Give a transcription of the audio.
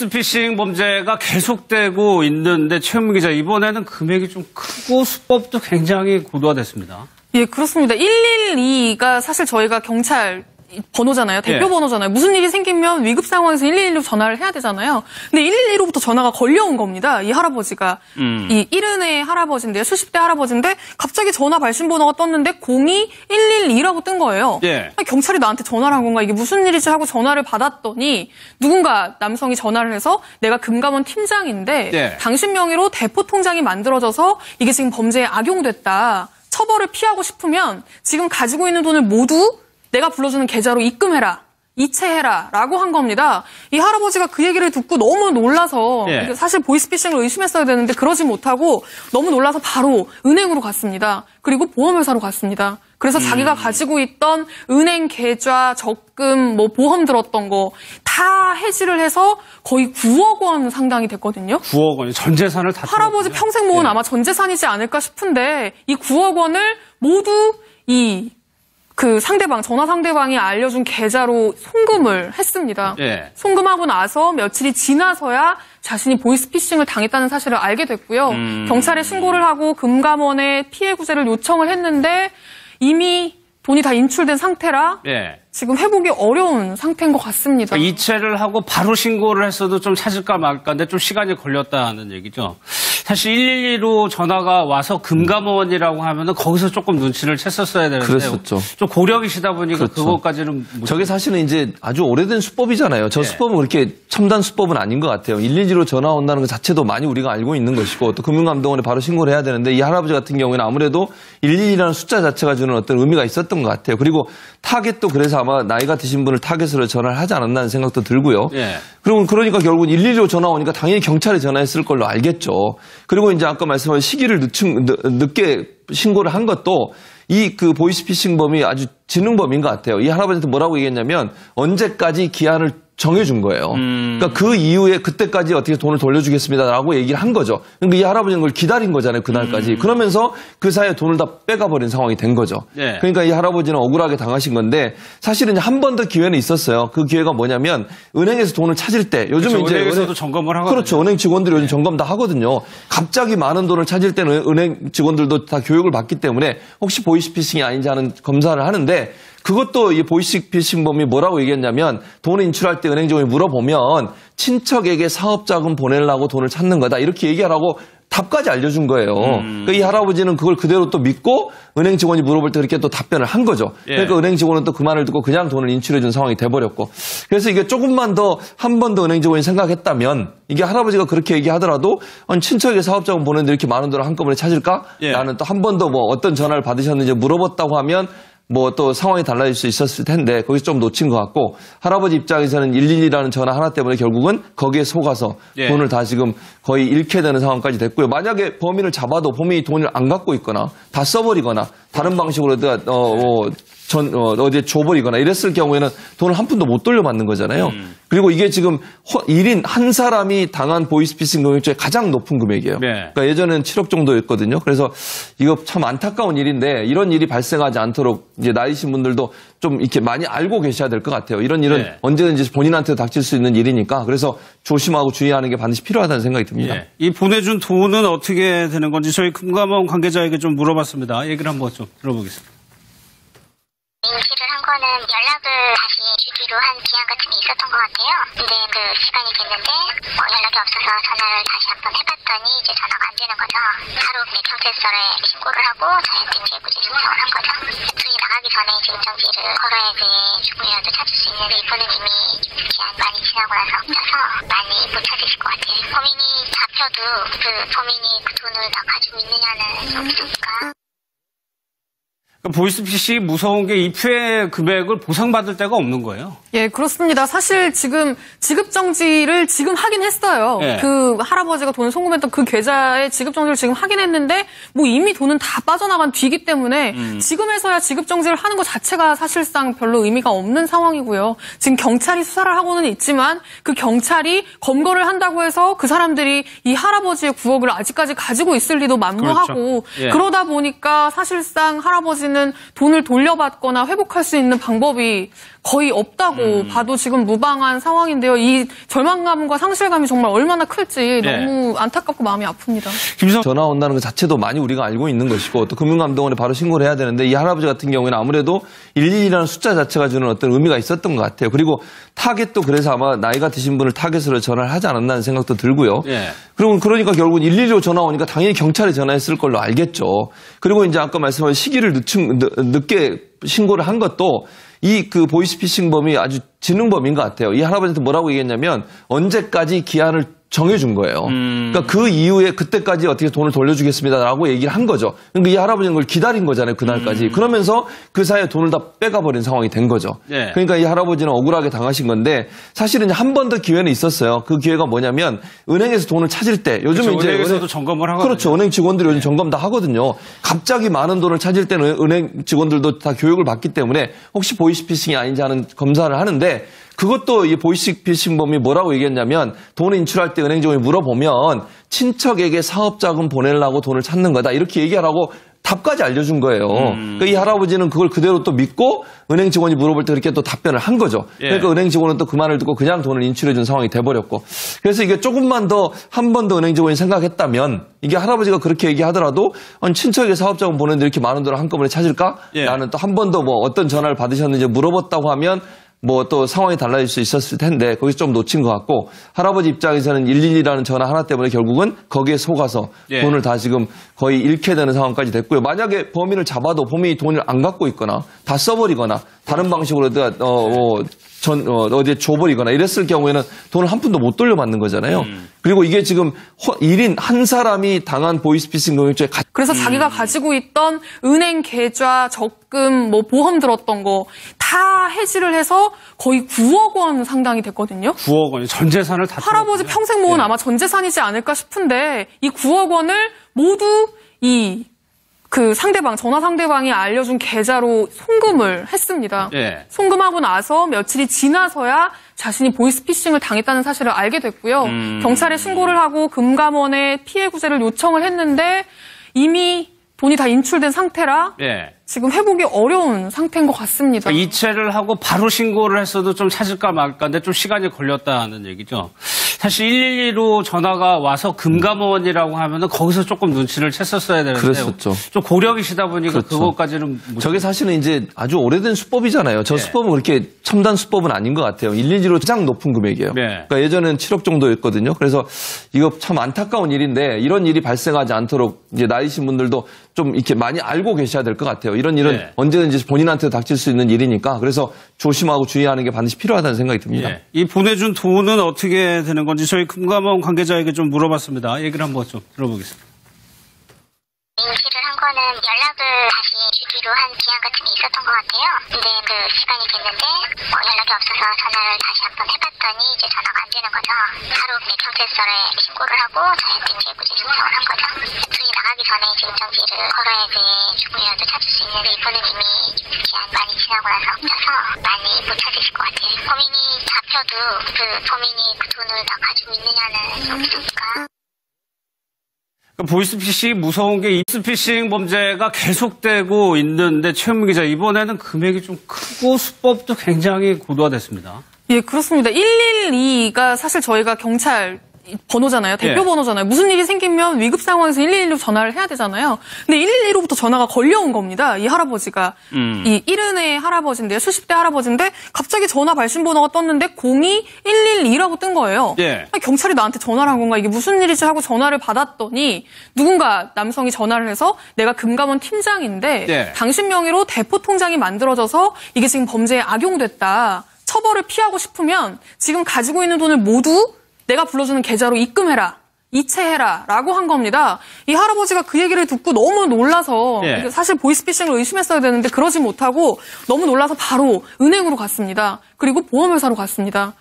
보이스피싱 범죄가 계속되고 있는데 최현민 기자, 이번에는 금액이 좀 크고 수법도 굉장히 고도화됐습니다. 예, 그렇습니다. 112가 사실 저희가 경찰 번호잖아요. 대표 번호잖아요. 무슨 일이 생기면 위급 상황에서 112로 전화를 해야 되잖아요. 근데 112로부터 전화가 걸려온 겁니다. 이 할아버지가. 이 70의 할아버지인데요. 70대 할아버지인데 갑자기 전화 발신 번호가 떴는데 02112라고 뜬 거예요. 예. 경찰이 나한테 전화를 한 건가? 이게 무슨 일이지 하고 전화를 받았더니 누군가 남성이 전화를 해서 내가 금감원 팀장인데 예. 당신 명의로 대포 통장이 만들어져서 이게 지금 범죄에 악용됐다. 처벌을 피하고 싶으면 지금 가지고 있는 돈을 모두 내가 불러주는 계좌로 입금해라. 이체해라. 라고 한 겁니다. 이 할아버지가 그 얘기를 듣고 너무 놀라서 예. 사실 보이스피싱을 의심했어야 되는데 그러지 못하고 너무 놀라서 바로 은행으로 갔습니다. 그리고 보험회사로 갔습니다. 그래서 자기가 가지고 있던 은행 계좌, 적금, 보험 들었던 거 다 해지를 해서 거의 9억 원 상당이 됐거든요. 9억 원이 전 재산을 다 할아버지 들었군요. 평생 모은 예. 아마 전 재산이지 않을까 싶은데 이 9억 원을 모두 전화 상대방이 알려준 계좌로 송금을 했습니다. 예. 송금하고 나서 며칠이 지나서야 자신이 보이스피싱을 당했다는 사실을 알게 됐고요. 경찰에 신고를 하고 금감원에 피해 구제를 요청을 했는데 이미 돈이 다 인출된 상태라 예. 지금 회복이 어려운 상태인 것 같습니다. 그러니까 이체를 하고 바로 신고를 했어도 좀 찾을까 말까인데 좀 시간이 걸렸다는 얘기죠. 사실 112로 전화가 와서 금감원이라고 하면은 거기서 조금 눈치를 챘었어야 되는데 그랬었죠. 좀 고령이시다 보니까 그렇죠. 그것까지는 저게 사실은 이제 아주 오래된 수법이잖아요. 저 예. 수법은 그렇게 첨단 수법은 아닌 것 같아요. 112로 전화 온다는 것 자체도 많이 우리가 알고 있는 것이고 또 금융감독원에 바로 신고를 해야 되는데 이 할아버지 같은 경우에는 아무래도 112라는 숫자 자체가 주는 어떤 의미가 있었던 것 같아요. 그리고 타겟도 그래서 아마 나이가 드신 분을 타겟으로 전화를 하지 않았나 하는 생각도 들고요. 예. 그러니까 결국은 112로 전화 오니까 당연히 경찰에 전화했을 걸로 알겠죠. 그리고 이제 아까 말씀하신 시기를 늦게 신고를 한 것도 이 보이스피싱범이 아주 지능범인 것 같아요. 이 할아버지한테 뭐라고 얘기했냐면 언제까지 기한을 정해준 거예요. 그러니까 그 이후에 그때까지 어떻게 돈을 돌려주겠습니다라고 얘기를 한 거죠. 그러니까 이 할아버지는 그걸 기다린 거잖아요. 그날까지. 그러면서 그 사이에 돈을 다 빼가버린 상황이 된 거죠. 예. 그러니까 이 할아버지는 억울하게 당하신 건데 사실은 한 번 더 기회는 있었어요. 그 기회가 뭐냐면 은행에서 돈을 찾을 때 요즘 그렇죠. 이제 은행에서도 점검을 하거든요. 그렇죠. 은행 직원들이 요즘 점검 다 하거든요. 갑자기 많은 돈을 찾을 때는 은행 직원들도 다 교육을 받기 때문에 혹시 보이스피싱이 아닌지 하는 검사를 하는데 그것도 이 보이스피싱범이 뭐라고 얘기했냐면 돈을 인출할 때 은행 직원이 물어보면 친척에게 사업자금 보내려고 돈을 찾는 거다. 이렇게 얘기하라고 답까지 알려준 거예요. 그러니까 이 할아버지는 그걸 그대로 또 믿고 은행 직원이 물어볼 때 그렇게 또 답변을 한 거죠. 예. 그러니까 은행 직원은 또 그 말을 듣고 그냥 돈을 인출해 준 상황이 돼버렸고. 그래서 이게 조금만 더 한 번 더 은행 직원이 생각했다면 이게 할아버지가 그렇게 얘기하더라도 아니 친척에게 사업자금 보내는데 이렇게 많은 돈을 한꺼번에 찾을까? 예. 나는 또 한 번 더 어떤 전화를 받으셨는지 물어봤다고 하면 또 상황이 달라질 수 있었을 텐데 거기서 좀 놓친 것 같고 할아버지 입장에서는 112라는 전화 하나 때문에 결국은 거기에 속아서 예. 돈을 다 지금 거의 잃게 되는 상황까지 됐고요. 만약에 범인을 잡아도 범인이 돈을 안 갖고 있거나 다 써버리거나 다른 방식으로 어디에 줘버리거나 이랬을 경우에는 돈을 한 푼도 못 돌려받는 거잖아요. 그리고 이게 지금 1인 한 사람이 당한 보이스피싱 금액 중에 가장 높은 금액이에요. 네. 그러니까 예전에는 7억 정도였거든요. 그래서 이거 참 안타까운 일인데 이런 일이 발생하지 않도록 이제 나이신 분들도 좀 이렇게 많이 알고 계셔야 될 것 같아요. 이런 일은 네. 언제든지 본인한테 닥칠 수 있는 일이니까 그래서 조심하고 주의하는 게 반드시 필요하다는 생각이 듭니다. 예. 이 보내준 돈은 어떻게 되는 건지 저희 금감원 관계자에게 좀 물어봤습니다. 얘기를 한번 좀 들어보겠습니다. 인지를 한 거는 연락을 다시 주기로 한 기한 같은 게 있었던 것 같아요. 근데 그 시간이 됐는데 연락이 없어서 전화를 다시 한번 해봤더니 이제 전화가 안 되는 거죠. 바로 경찰서에 신고를 하고 저희한테 이제 구제 신청을 한 거죠. 돈이 나가기 전에 이제 인정지를 걸어야 돼 조금이라도 찾을 수 있는데 이분은 이미 기한 많이 지나고 나서 없어서 많이 못 찾으실 것 같아요. 범인이 잡혀도 그 범인이 그 돈을 다 가지고 있느냐는 없으니까. 보이스피싱이 무서운 게 이 피해 금액을 보상받을 데가 없는 거예요. 예, 그렇습니다. 사실 지금 지급정지를 지금 하긴 했어요. 예. 그 할아버지가 돈을 송금했던 그 계좌에 지급정지를 지금 하긴 했는데 이미 돈은 다 빠져나간 뒤이기 때문에 지금에서야 지급정지를 하는 것 자체가 사실상 별로 의미가 없는 상황이고요. 지금 경찰이 수사를 하고는 있지만 그 경찰이 검거를 한다고 해서 그 사람들이 이 할아버지의 9억을 아직까지 가지고 있을 리도 만무하고 그렇죠. 예. 그러다 보니까 사실상 할아버지는 할아버지는 돈을 돌려받거나 회복할 수 있는 방법이 거의 없다고 봐도 지금 무방한 상황인데요. 이 절망감과 상실감이 정말 얼마나 클지 너무 안타깝고 마음이 아픕니다. 전화 온다는 것 자체도 많이 우리가 알고 있는 것이고 또 금융감독원에 바로 신고를 해야 되는데 이 할아버지 같은 경우에는 아무래도 112라는 숫자 자체가 주는 어떤 의미가 있었던 것 같아요. 그리고 타겟도 그래서 아마 나이가 드신 분을 타겟으로 전화를 하지 않았나 하는 생각도 들고요. 그리고 그러니까 결국은 112로 전화 오니까 당연히 경찰에 전화했을 걸로 알겠죠. 그리고 이제 아까 말씀하신 시기를 늦게 신고를 한 것도 이 그 보이스피싱범이 아주 지능범인 것 같아요. 이 할아버지한테 뭐라고 얘기했냐면 언제까지 기한을 정해준 거예요. 그러니까 그 이후에 그때까지 어떻게 돈을 돌려주겠습니다라고 얘기를 한 거죠. 그러니까 이 할아버지는 그걸 기다린 거잖아요. 그날까지. 그러면서 그 사이에 돈을 다 빼가버린 상황이 된 거죠. 그러니까 이 할아버지는 억울하게 당하신 건데 사실은 한 번 더 기회는 있었어요. 그 기회가 뭐냐면 은행에서 돈을 찾을 때 요즘 그렇죠. 이제 은행에서도 점검을 하거든요. 그렇죠. 은행 직원들이 요즘 점검 다 하거든요. 갑자기 많은 돈을 찾을 때는 은행 직원들도 다 교육을 받기 때문에 혹시 보이스피싱이 아닌지 하는 검사를 하는데 그것도 이 보이스피싱범이 뭐라고 얘기했냐면 돈을 인출할 때 은행 직원이 물어보면 친척에게 사업자금 보내려고 돈을 찾는 거다 이렇게 얘기하라고 답까지 알려준 거예요. 그러니까 이 할아버지는 그걸 그대로 또 믿고 은행 직원이 물어볼 때 그렇게 또 답변을 한 거죠. 그러니까 은행 직원은 또 그 말을 듣고 그냥 돈을 인출해 준 상황이 돼버렸고 그래서 이게 조금만 더 한 번 더 은행 직원이 생각했다면 이게 할아버지가 그렇게 얘기하더라도 아니, 친척에게 사업자금 보내는데 이렇게 많은 돈을 한꺼번에 찾을까? 나는 또 한 번 더 뭐 어떤 전화를 받으셨는지 물어봤다고 하면 뭐 또 상황이 달라질 수 있었을 텐데 거기서 좀 놓친 것 같고 할아버지 입장에서는 112라는 전화 하나 때문에 결국은 거기에 속아서 돈을 다 지금 거의 잃게 되는 상황까지 됐고요. 만약에 범인을 잡아도 범인이 돈을 안 갖고 있거나 다 써버리거나 다른 방식으로 어디에 줘버리거나 이랬을 경우에는 돈을 한 푼도 못 돌려받는 거잖아요. 그리고 이게 지금 1인 한 사람이 당한 보이스피싱 공격죄 그래서 자기가 가지고 있던 은행 계좌, 적금, 뭐 보험 들었던 거 다 해지를 해서 거의 9억 원 상당이 됐거든요. 9억 원, 전 재산을 다 할아버지 평생 모은 아마 전 재산이지 않을까 싶은데 이 9억 원을 모두 그 상대방, 전화 상대방이 알려준 계좌로 송금을 했습니다. 송금하고 나서 며칠이 지나서야 자신이 보이스피싱을 당했다는 사실을 알게 됐고요. 경찰에 신고를 하고 금감원에 피해 구제를 요청을 했는데 이미 돈이 다 인출된 상태라 지금 회복이 어려운 상태인 것 같습니다. 그러니까 이체를 하고 바로 신고를 했어도 좀 찾을까 말까인데 좀 시간이 걸렸다는 얘기죠. 사실 112로 전화가 와서 금감원이라고 하면은 거기서 조금 눈치를 챘었어야 되는데 그랬었죠. 좀 고령이시다 보니까 그것까지는 저게 사실은 이제 아주 오래된 수법이잖아요. 저 수법은 그렇게 첨단 수법은 아닌 것 같아요. 112로 가장 높은 금액이에요. 그러니까 예전에는 7억 정도였거든요. 그래서 이거 참 안타까운 일인데 이런 일이 발생하지 않도록 이제 나이신 분들도 좀 이렇게 많이 알고 계셔야 될 것 같아요. 이런 일은 언제든지 본인한테 닥칠 수 있는 일이니까 그래서 조심하고 주의하는 게 반드시 필요하다는 생각이 듭니다. 이 보내준 돈은 어떻게 되는 건지 저희 금감원 관계자에게 좀 물어봤습니다. 얘기를 한번 좀 들어보겠습니다. 인지를 한 거는 연락을 다시 주기로 한 기한 같은 게 있었던 것 같아요. 근데 그 시간이 됐는데 연락이 없어서 전화를 다시 한번 해봤더니 이제 전화가 안 되는 거죠. 바로 경찰서에 신고를 하고 저희한테 이제 구제 신청을 한 거죠. 돈이 나가기 전에 이제 인정지를 걸어야지 조금이라도 찾을 수 있는데 이번엔 이미 기한 많이 지나고 나서 없어서 많이 못 찾으실 것 같아요. 범인이 잡혀도 그 범인이 그 돈을 다 가지고 있느냐는 없으니까. 보이스피싱이 무서운 게 보이스피싱 범죄가 계속되고 있는데 최현미 기자 이번에는 금액이 좀 크고 수법도 굉장히 고도화됐습니다. 예, 그렇습니다. 112가 사실 저희가 경찰 번호잖아요. 대표 번호잖아요. 무슨 일이 생기면 위급 상황에서 112로 전화를 해야 되잖아요. 근데 112로부터 전화가 걸려온 겁니다. 이 할아버지가. 이 70의 할아버지인데요. 70대 할아버지인데 갑자기 전화 발신 번호가 떴는데 02112라고 뜬 거예요. 아니, 경찰이 나한테 전화를 한 건가? 이게 무슨 일이지 하고 전화를 받았더니 누군가 남성이 전화를 해서 내가 금감원 팀장인데 당신 명의로 대포 통장이 만들어져서 이게 지금 범죄에 악용됐다. 처벌을 피하고 싶으면 지금 가지고 있는 돈을 모두 내가 불러주는 계좌로 입금해라, 이체해라 라고 한 겁니다. 이 할아버지가 그 얘기를 듣고 너무 놀라서 사실 보이스피싱을 의심했어야 되는데 그러지 못하고 너무 놀라서 바로 은행으로 갔습니다. 그리고 보험회사로 갔습니다.